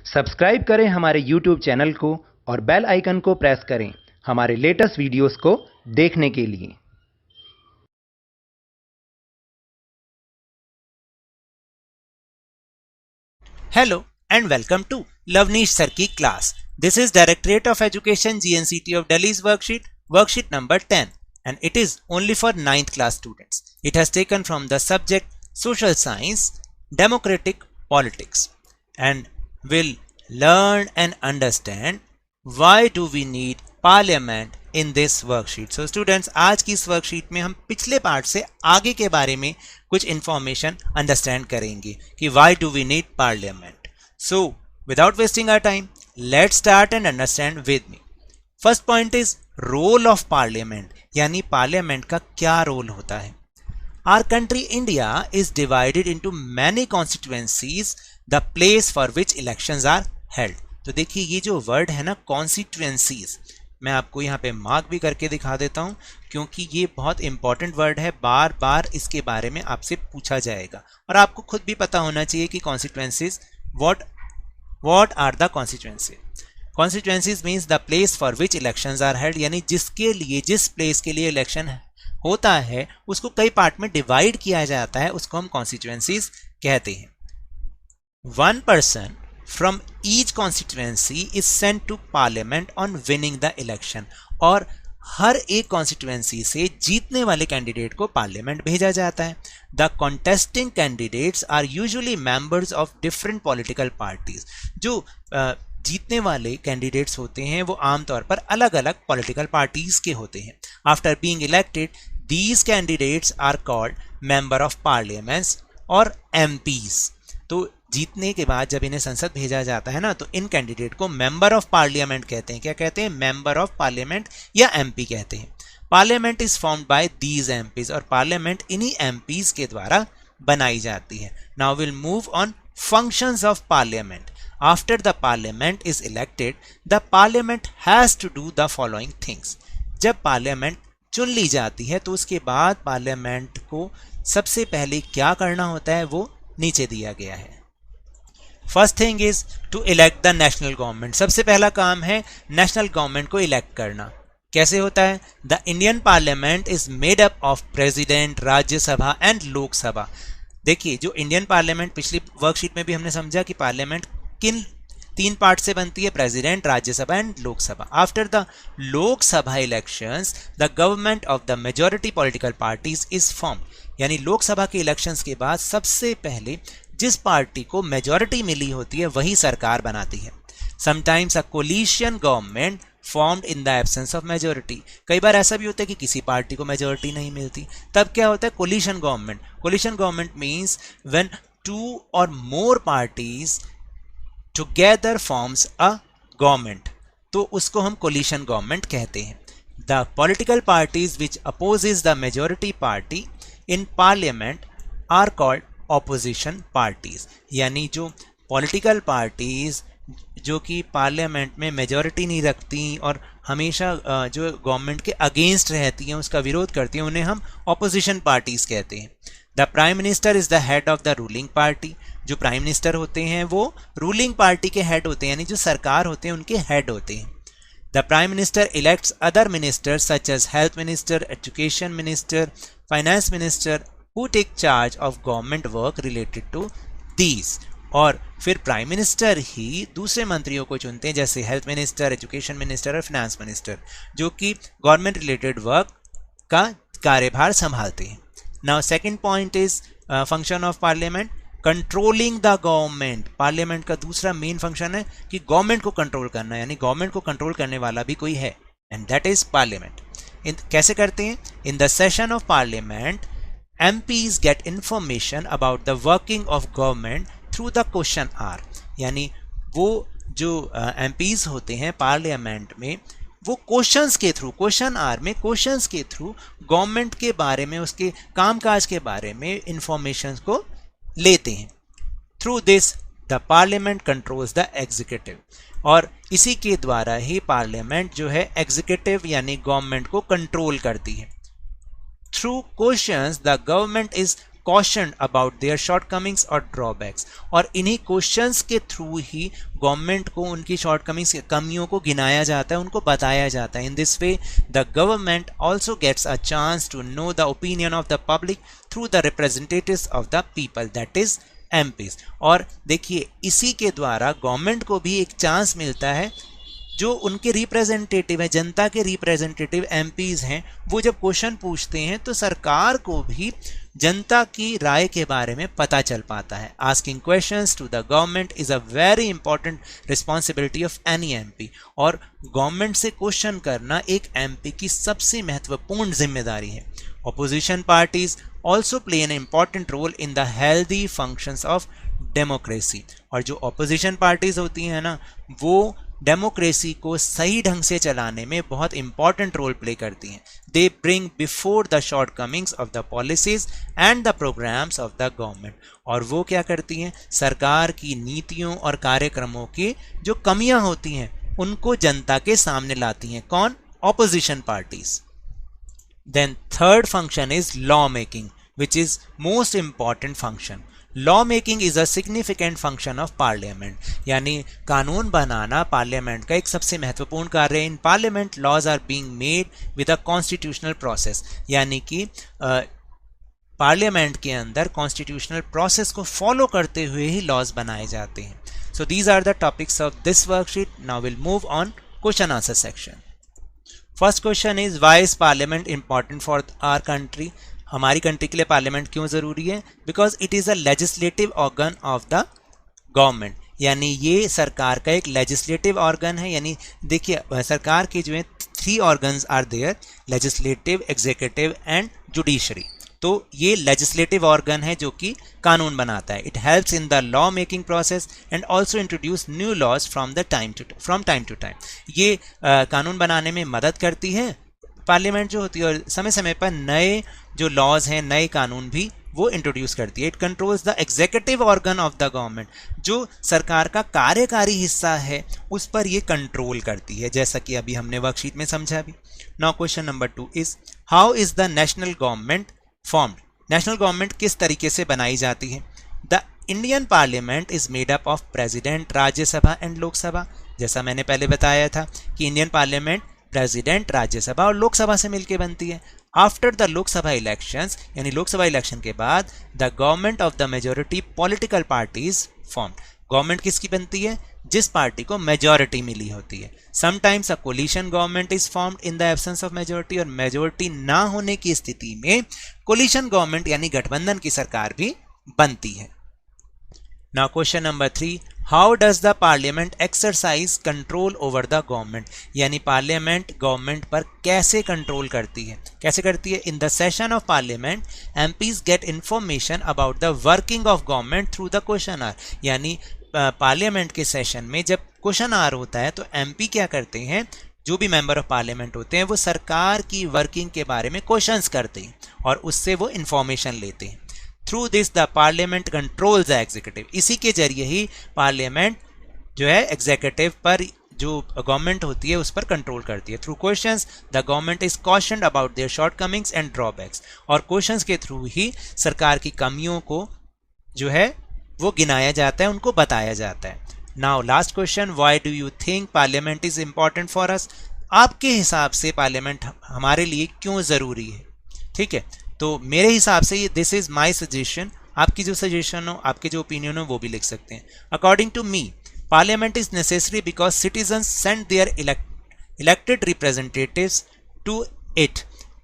Subscribe करें हमारे YouTube channel को और बेल आइकन को प्रेस करें हमारे लेटेस्ट वीडियोस को देखने के लिए। Hello and welcome to Lavneesh Sir की class. This is Directorate of Education GNCT of Delhi's worksheet number 10, and it is only for 9th class students. It has taken from the subject Social Science, Democratic Politics, and will learn and understand why do we need Parliament in this worksheet. So students, आज की इस worksheet में हम पिछले part से आगे के बारे में कुछ information understand करेंगे कि why do we need Parliament. So without wasting our time, let's start and understand with me. First point is role of Parliament, यानी Parliament का क्या role होता है. Our country India is divided into many constituencies, the place for which elections are held. तो देखिए ये जो word है ना constituencies, मैं आपको यहाँ पे मार्क भी करके दिखा देता हूँ क्योंकि ये बहुत इंपॉर्टेंट वर्ड है, बार बार इसके बारे में आपसे पूछा जाएगा और आपको खुद भी पता होना चाहिए कि constituencies what are the constituencies means the place for which elections are held, यानी जिसके लिए जिस प्लेस के लिए इलेक्शन होता है उसको कई पार्ट में डिवाइड किया जाता है, उसको हम कॉन्स्टिट्यूएंसीज कहते हैं. One person from each constituency is sent to parliament on winning the election, और हर एक कॉन्स्टिट्यूएंसी से जीतने वाले कैंडिडेट को पार्लियामेंट भेजा जाता है. The contesting candidates are usually members of different political parties. जो जीतने वाले कैंडिडेट्स होते हैं वो आमतौर पर अलग अलग पॉलिटिकल पार्टीज के होते हैं. After being elected these candidates are called member of parliaments और एमपीज. तो जीतने के बाद जब इन्हें संसद भेजा जाता है ना तो इन कैंडिडेट को मेंबर ऑफ पार्लियामेंट कहते हैं. क्या कहते हैं? मेंबर ऑफ पार्लियामेंट या एमपी कहते हैं. Parliament is formed by these MPs, और पार्लियामेंट इन्हीं एमपीज के द्वारा बनाई जाती है. Now will move on functions of parliament. After the parliament is elected the parliament has to do the following things. जब पार्लियामेंट चुन ली जाती है तो उसके बाद पार्लियामेंट को सबसे पहले क्या करना होता है वो नीचे दिया गया है. First thing is to elect the national government. सबसे पहला काम है नेशनल गवर्नमेंट को इलेक्ट करना. कैसे होता है? The Indian parliament is made up of president, Rajya Sabha and Lok Sabha. देखिए जो इंडियन पार्लियामेंट, पिछली वर्कशीट में भी हमने समझा कि पार्लियामेंट किन तीन पार्ट से बनती है, president, Rajya Sabha and Lok Sabha. After the Lok Sabha elections the government of the majority political parties is form, यानी लोकसभा के इलेक्शंस के बाद सबसे पहले जिस पार्टी को मेजॉरिटी मिली होती है वही सरकार बनाती है. Sometimes a coalition government formed in the absence of majority. कई बार ऐसा भी होता है कि किसी पार्टी को मेजॉरिटी नहीं मिलती, तब क्या होता है? Coalition government. Coalition government means when two or more parties together forms a government, तो उसको हम कोलिशन गवर्नमेंट कहते हैं. The political parties which opposes the majority party in parliament are called opposition parties. यानी जो पॉलिटिकल पार्टीज जो कि parliament में मेजॉरिटी नहीं रखती और हमेशा जो गवर्नमेंट के अगेंस्ट रहती हैं, उसका विरोध करती हैं, उन्हें हम ऑपोजिशन पार्टीज कहते हैं. The prime minister is the head of the ruling party. जो प्राइम मिनिस्टर होते हैं वो रूलिंग पार्टी के हेड होते हैं, यानी जो सरकार होते हैं उनके हेड होते हैं. The prime minister elects other ministers such as health minister, education minister, finance minister who take charge of government work related to these. और फिर प्राइम मिनिस्टर ही दूसरे मंत्रियों को चुनते हैं, जैसे हेल्थ मिनिस्टर, एजुकेशन मिनिस्टर और फाइनेंस मिनिस्टर, जो कि गवर्नमेंट रिलेटेड वर्क का कार्यभार संभालते हैं. Now second point is function of parliament controlling the government. Parliament का दूसरा मेन फंक्शन है कि गवर्नमेंट को कंट्रोल करना, यानी गवर्नमेंट को कंट्रोल करने वाला भी कोई है, एंड दैट इज पार्लियामेंट. कैसे करते हैं? इन the session of parliament MPs get information about the working of government through the question hour. यानी वो जो MPs होते हैं पार्लियामेंट में वो क्वेश्चंस के थ्रू, क्वेश्चन आवर में क्वेश्चंस के थ्रू गवर्नमेंट के बारे में, उसके कामकाज के बारे में इंफॉर्मेशन को लेते हैं. Through this the parliament controls the executive, और इसी के द्वारा ही पार्लियामेंट जो है एग्जीक्यूटिव यानी गवर्नमेंट को कंट्रोल करती है. Through questions, the government is cautioned about their shortcomings or drawbacks, और इन्हीं क्वेश्चंस के थ्रू ही गवर्नमेंट को उनकी शॉर्टकमिंग्स, कमियों को गिनाया जाता है, उनको बताया जाता है. In this way the government also gets a chance to know the opinion of the public through the representatives of the people, that is MPs. और देखिए इसी के द्वारा गवर्नमेंट को भी एक चांस मिलता है, जो उनके रिप्रेजेंटेटिव है, जनता के रिप्रेजेंटेटिव एमपीज हैं, वो जब क्वेश्चन पूछते हैं तो सरकार को भी जनता की राय के बारे में पता चल पाता है. Asking questions to the government is a very important responsibility of any MP. और गवर्नमेंट से क्वेश्चन करना एक एमपी की सबसे महत्वपूर्ण जिम्मेदारी है. Opposition parties also play an important role in the healthy functions of democracy. और जो ऑपोजिशन पार्टीज होती हैं ना, वो डेमोक्रेसी को सही ढंग से चलाने में बहुत इंपॉर्टेंट रोल प्ले करती हैं. They bring before the shortcomings of the policies and the programmes of the government. और वो क्या करती हैं, सरकार की नीतियों और कार्यक्रमों की जो कमियां होती हैं उनको जनता के सामने लाती हैं. कौन? Opposition parties. Then third function is law making, which is most important function. Law making is a significant function of parliament, यानी कानून बनाना पार्लियामेंट का एक सबसे महत्वपूर्ण कार्य है. In parliament laws are being made with a constitutional process, यानी कि पार्लियामेंट के अंदर कॉन्स्टिट्यूशनल प्रोसेस को फॉलो करते हुए ही लॉज बनाए जाते हैं. So these are the topics of this worksheet. Now will move on question answer section. First question is why is parliament important for our country. हमारी कंट्री के लिए पार्लियामेंट क्यों ज़रूरी है? Because it is a legislative organ of the government, यानी ये सरकार का एक लेजिस्लेटिव ऑर्गन है. यानी देखिए सरकार के जो है 3 organs are there, legislative, executive and judiciary. तो ये लेजिस्लेटिव ऑर्गन है जो कि कानून बनाता है. It helps in the law making process and also introduce new laws from time to time. ये कानून बनाने में मदद करती है पार्लियामेंट जो होती है, और समय समय पर नए जो लॉज हैं, नए कानून भी वो इंट्रोड्यूस करती है. It controls the executive organ of the government, जो सरकार का कार्यकारी हिस्सा है उस पर ये कंट्रोल करती है, जैसा कि अभी हमने वर्कशीट में समझा भी. Now question number 2 is how is the national government formed. National government किस तरीके से बनाई जाती है? The Indian parliament is made up of president, Rajya Sabha and Lok Sabha. जैसा मैंने पहले बताया था कि इंडियन पार्लियामेंट प्रेसिडेंट, राज्यसभा और लोकसभा से मिलकर बनती है. आफ्टर द लोकसभा इलेक्शंस, यानी लोकसभा इलेक्शन के बाद, the government of the majority political parties formed. Government किसकी बनती है? जिस पार्टी को मेजोरिटी मिली होती है. Sometimes a coalition government is formed in the absence of majority, और मेजोरिटी ना होने की स्थिति में कोलिशन गवर्नमेंट यानी गठबंधन की सरकार भी बनती है. Now question number 3, how does the parliament exercise control over the government. यानी पार्लियामेंट गवर्नमेंट पर कैसे कंट्रोल करती है? कैसे करती है? In the session of parliament MPs get information about the working of government through the question hour. यानी parliament के सेशन में जब क्वेश्चन आवर होता है तो एमपी क्या करते हैं, जो भी मेंबर ऑफ पार्लियामेंट होते हैं वो सरकार की वर्किंग के बारे में क्वेश्चंस करते हैं और उससे वो इंफॉर्मेशन लेते हैं. Through this the parliament controls the executive. इसी के जरिए ही पार्लियामेंट जो है एग्जीक्यूटिव पर, जो गवर्नमेंट होती है उस पर कंट्रोल करती है. Through questions the government is cautioned about their shortcomings and drawbacks. और क्वेश्चंस के थ्रू ही सरकार की कमियों को जो है वो गिनाया जाता है, उनको बताया जाता है. Now last question, why do you think parliament is important for us. आपके हिसाब से पार्लियामेंट हमारे लिए क्यों ज़रूरी है? ठीक है, तो मेरे हिसाब से ये दिस इज माई सजेशन. आपकी जो सजेशन हो, आपके जो ओपिनियन हो, वो भी लिख सकते हैं. According to me, parliament is necessary because citizens send their elected representatives to it.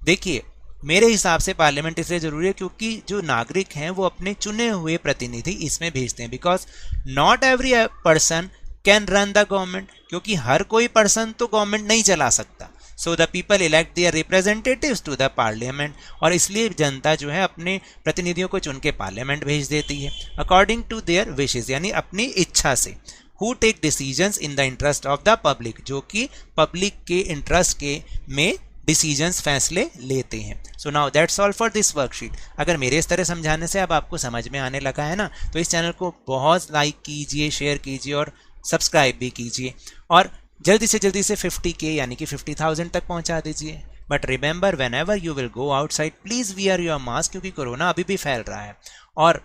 देखिए मेरे हिसाब से पार्लियामेंट इसलिए जरूरी है क्योंकि जो नागरिक हैं वो अपने चुने हुए प्रतिनिधि इसमें भेजते हैं. Because not every person can run the government, क्योंकि हर कोई पर्सन तो गवर्नमेंट नहीं चला सकता. So the people elect their representatives to the parliament, और इसलिए जनता जो है अपने प्रतिनिधियों को चुन के पार्लियामेंट भेज देती है अकॉर्डिंग टू देयर विशेज, यानी अपनी इच्छा से. Who take decisions in the interest of the public, जो कि पब्लिक के इंटरेस्ट के में डिसीजंस, फैसले लेते हैं. So now that's all for this worksheet. अगर मेरे इस तरह समझाने से अब आपको समझ में आने लगा है ना, तो इस चैनल को बहुत लाइक कीजिए, शेयर कीजिए और सब्सक्राइब भी कीजिए, और जल्दी से 50K यानी कि 50,000 तक पहुंचा दीजिए. But remember when ever you will go outside please wear your mask, क्योंकि कोरोना अभी भी फैल रहा है। और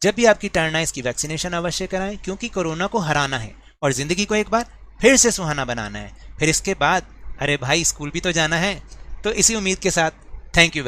जब भी आपकी टर्न आए इसकी वैक्सीनेशन अवश्य कराएं, क्योंकि कोरोना को हराना है और जिंदगी को एक बार फिर से सुहाना बनाना है। फिर इसके बाद अरे भाई स्कूल भी तो जाना है। तो इसी उम्मीद के साथ थैंक यू।